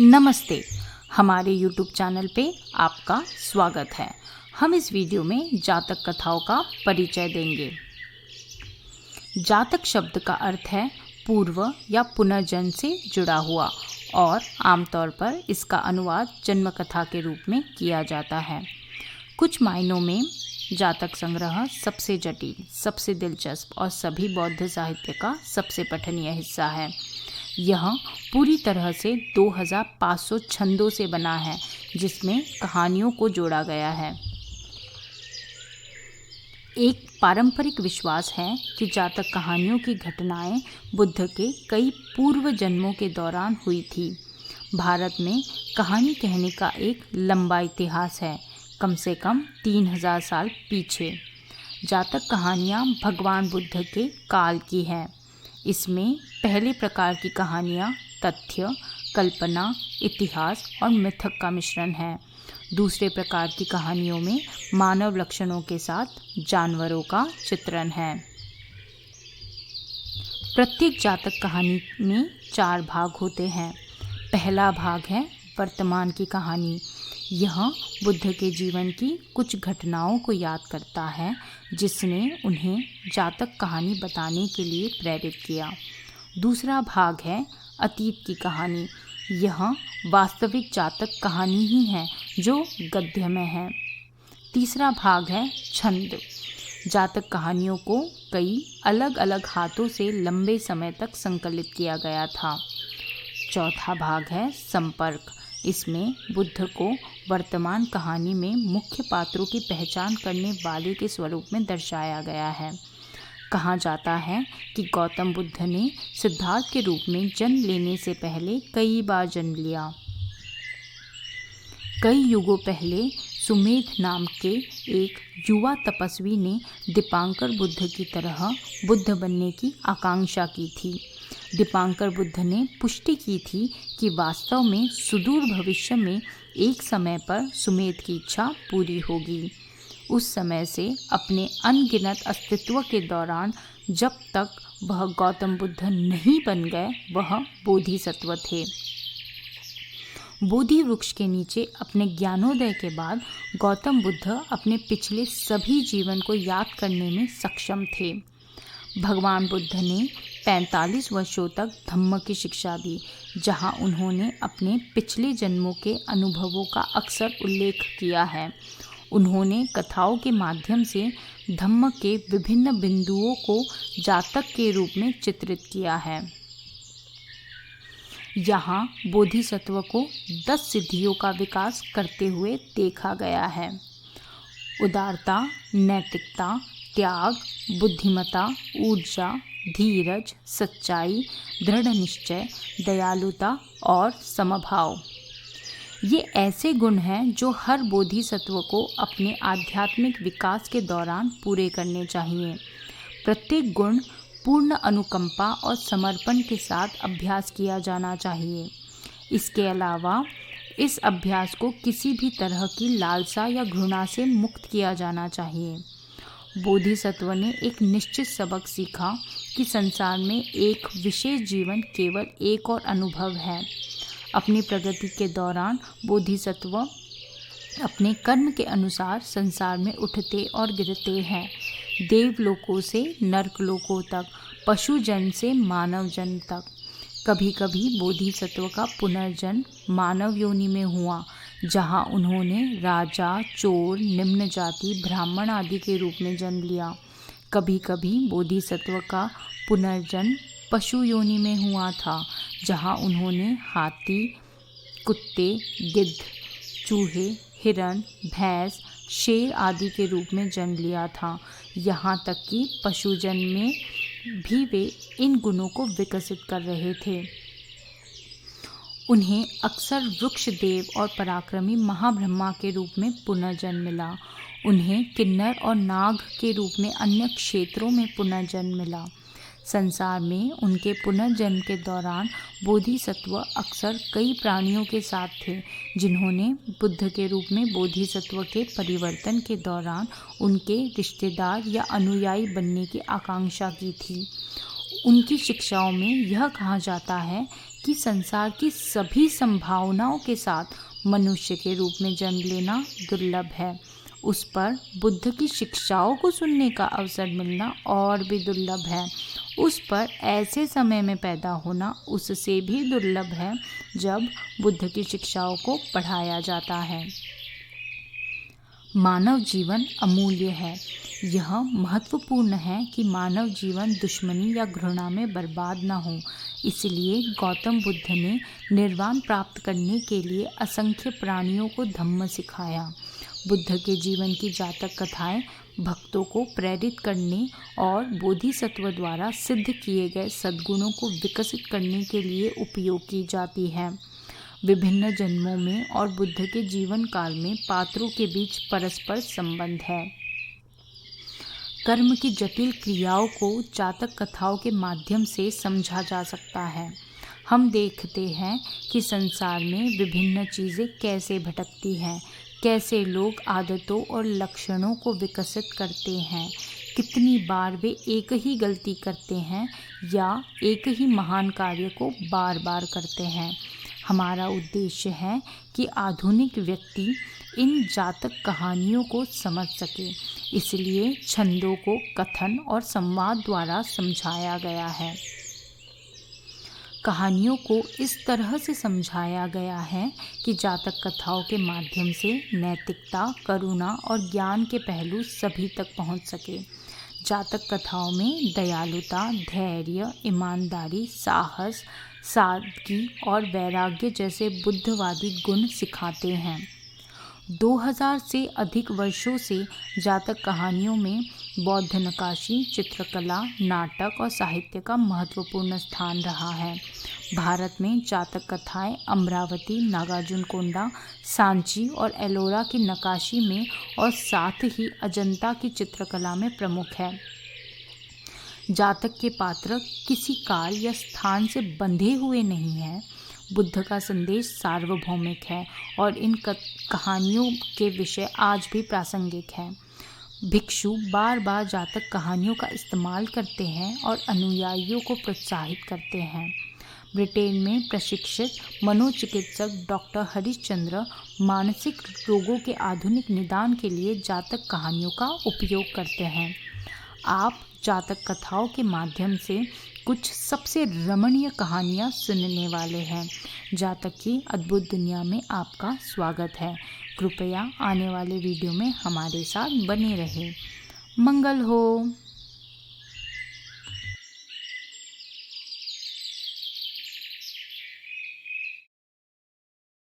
नमस्ते। हमारे YouTube channel पे आपका स्वागत है। हम इस वीडियो में जातक कथाओं का परिचय देंगे। जातक शब्द का अर्थ है पूर्व या पुनर्जन्म से जुड़ा हुआ और आमतौर पर इसका अनुवाद जन्म कथा के रूप में किया जाता है। कुछ मायनों में जातक संग्रह सबसे जटिल, सबसे दिलचस्प और सभी बौद्ध साहित्य का सबसे पठनीय हिस्सा है। यह पूरी तरह से 2500 छंदों से बना है, जिसमें कहानियों को जोड़ा गया है। एक पारंपरिक विश्वास है कि जातक कहानियों की घटनाएं बुद्ध के कई पूर्व जन्मों के दौरान हुई थी। भारत में कहानी कहने का एक लंबा इतिहास है, कम से कम 3000 साल पीछे। जातक कहानियाँ भगवान बुद्ध के काल की हैं। इसमें पहले प्रकार की कहानियाँ तथ्य, कल्पना, इतिहास और मिथक का मिश्रण है। दूसरे प्रकार की कहानियों में मानव लक्षणों के साथ जानवरों का चित्रण है। प्रत्येक जातक कहानी में 4 भाग होते हैं। पहला भाग है वर्तमान की कहानी। यह बुद्ध के जीवन की कुछ घटनाओं को याद करता है, जिसने उन्हें जातक कहानी बताने के लिए प्रेरित किया। दूसरा भाग है अतीत की कहानी। यह वास्तविक जातक कहानी ही है जो गद्य में है। तीसरा भाग है छंद। जातक कहानियों को कई अलग अलग हाथों से लंबे समय तक संकलित किया गया था। चौथा भाग है संपर्क। इसमें बुद्ध को वर्तमान कहानी में मुख्य पात्रों की पहचान करने वाले के स्वरूप में दर्शाया गया है। कहा जाता है कि गौतम बुद्ध ने सिद्धार्थ के रूप में जन्म लेने से पहले कई बार जन्म लिया। कई युगों पहले सुमेध नाम के एक युवा तपस्वी ने दीपांकर बुद्ध की तरह बुद्ध बनने की आकांक्षा की थी। दीपांकर बुद्ध ने पुष्टि की थी कि वास्तव में सुदूर भविष्य में एक समय पर सुमेध की इच्छा पूरी होगी। उस समय से अपने अनगिनत अस्तित्व के दौरान जब तक वह गौतम बुद्ध नहीं बन गए, वह बोधिसत्व थे। बोधि वृक्ष के नीचे अपने ज्ञानोदय के बाद गौतम बुद्ध अपने पिछले सभी जीवन को याद करने में सक्षम थे। भगवान बुद्ध ने 45 वर्षों तक धम्म की शिक्षा दी, जहां उन्होंने अपने पिछले जन्मों के अनुभवों का अक्सर उल्लेख किया है। उन्होंने कथाओं के माध्यम से धम्म के विभिन्न बिंदुओं को जातक के रूप में चित्रित किया है। यहाँ बोधिसत्व को 10 सिद्धियों का विकास करते हुए देखा गया है। उदारता, नैतिकता, त्याग, बुद्धिमत्ता, ऊर्जा, धीरज, सच्चाई, दृढ़ निश्चय, दयालुता और समभाव। ये ऐसे गुण हैं जो हर बोधिसत्व को अपने आध्यात्मिक विकास के दौरान पूरे करने चाहिए। प्रत्येक गुण पूर्ण अनुकंपा और समर्पण के साथ अभ्यास किया जाना चाहिए। इसके अलावा इस अभ्यास को किसी भी तरह की लालसा या घृणा से मुक्त किया जाना चाहिए। बोधिसत्व ने एक निश्चित सबक सीखा कि संसार में एक विशेष जीवन केवल एक और अनुभव है। अपनी प्रगति के दौरान बोधिसत्व अपने कर्म के अनुसार संसार में उठते और गिरते हैं। देवलोकों से नरकलोकों तक, पशु जन्म से मानव जन्म तक। कभी कभी बोधिसत्व का पुनर्जन्म मानव योनि में हुआ, जहां उन्होंने राजा, चोर, निम्न जाति, ब्राह्मण आदि के रूप में जन्म लिया। कभी कभी बोधिसत्व का पुनर्जन्म पशु योनि में हुआ था, जहां उन्होंने हाथी, कुत्ते, गिद्ध, चूहे, हिरण, भैंस, शेर आदि के रूप में जन्म लिया था। यहाँ तक कि पशु जन्म में भी वे इन गुणों को विकसित कर रहे थे। उन्हें अक्सर वृक्ष देव और पराक्रमी महाब्रह्मा के रूप में पुनर्जन्म मिला। उन्हें किन्नर और नाग के रूप में अन्य क्षेत्रों में पुनर्जन्म मिला। संसार में उनके पुनर्जन्म के दौरान बोधिसत्व अक्सर कई प्राणियों के साथ थे, जिन्होंने बुद्ध के रूप में बोधिसत्व के परिवर्तन के दौरान उनके रिश्तेदार या अनुयायी बनने की आकांक्षा की थी। उनकी शिक्षाओं में यह कहा जाता है कि संसार की सभी संभावनाओं के साथ मनुष्य के रूप में जन्म लेना दुर्लभ है, उस पर बुद्ध की शिक्षाओं को सुनने का अवसर मिलना और भी दुर्लभ है। उस पर ऐसे समय में पैदा होना उससे भी दुर्लभ है जब बुद्ध की शिक्षाओं को पढ़ाया जाता है। मानव जीवन अमूल्य है। यह महत्वपूर्ण है कि मानव जीवन दुश्मनी या घृणा में बर्बाद न हो। इसलिए गौतम बुद्ध ने निर्वाण प्राप्त करने के लिए असंख्य प्राणियों को धम्म सिखाया। बुद्ध के जीवन की जातक कथाएं भक्तों को प्रेरित करने और बोधिसत्व द्वारा सिद्ध किए गए सद्गुणों को विकसित करने के लिए उपयोग की जाती है। विभिन्न जन्मों में और बुद्ध के जीवन काल में पात्रों के बीच परस्पर संबंध है। कर्म की जटिल क्रियाओं को जातक कथाओं के माध्यम से समझा जा सकता है। हम देखते हैं कि संसार में विभिन्न चीज़ें कैसे भटकती हैं, कैसे लोग आदतों और लक्षणों को विकसित करते हैं, कितनी बार वे एक ही गलती करते हैं या एक ही महान कार्य को बार बार करते हैं। हमारा उद्देश्य है कि आधुनिक व्यक्ति इन जातक कहानियों को समझ सके, इसलिए छंदों को कथन और संवाद द्वारा समझाया गया है। कहानियों को इस तरह से समझाया गया है कि जातक कथाओं के माध्यम से नैतिकता, करुणा और ज्ञान के पहलू सभी तक पहुंच सके। जातक कथाओं में दयालुता, धैर्य, ईमानदारी, साहस, सादगी और वैराग्य जैसे बुद्धवादी गुण सिखाते हैं। 2000 से अधिक वर्षों से जातक कहानियों में बौद्ध नक्काशी, चित्रकला, नाटक और साहित्य का महत्वपूर्ण स्थान रहा है। भारत में जातक कथाएं अमरावती, नागार्जुनकोंडा, सांची और एलोरा की नक्काशी में और साथ ही अजंता की चित्रकला में प्रमुख है। जातक के पात्र किसी काल या स्थान से बंधे हुए नहीं हैं। बुद्ध का संदेश सार्वभौमिक है और इन कहानियों के विषय आज भी प्रासंगिक हैं। भिक्षु बार बार जातक कहानियों का इस्तेमाल करते हैं और अनुयायियों को प्रोत्साहित करते हैं। ब्रिटेन में प्रशिक्षित मनोचिकित्सक डॉक्टर हरिश्चंद्र मानसिक रोगों के आधुनिक निदान के लिए जातक कहानियों का उपयोग करते हैं। आप जातक कथाओं के माध्यम से कुछ सबसे रमणीय कहानियाँ सुनने वाले हैं। जातक की अद्भुत दुनिया में आपका स्वागत है। कृपया आने वाले वीडियो में हमारे साथ बने रहें। मंगल हो।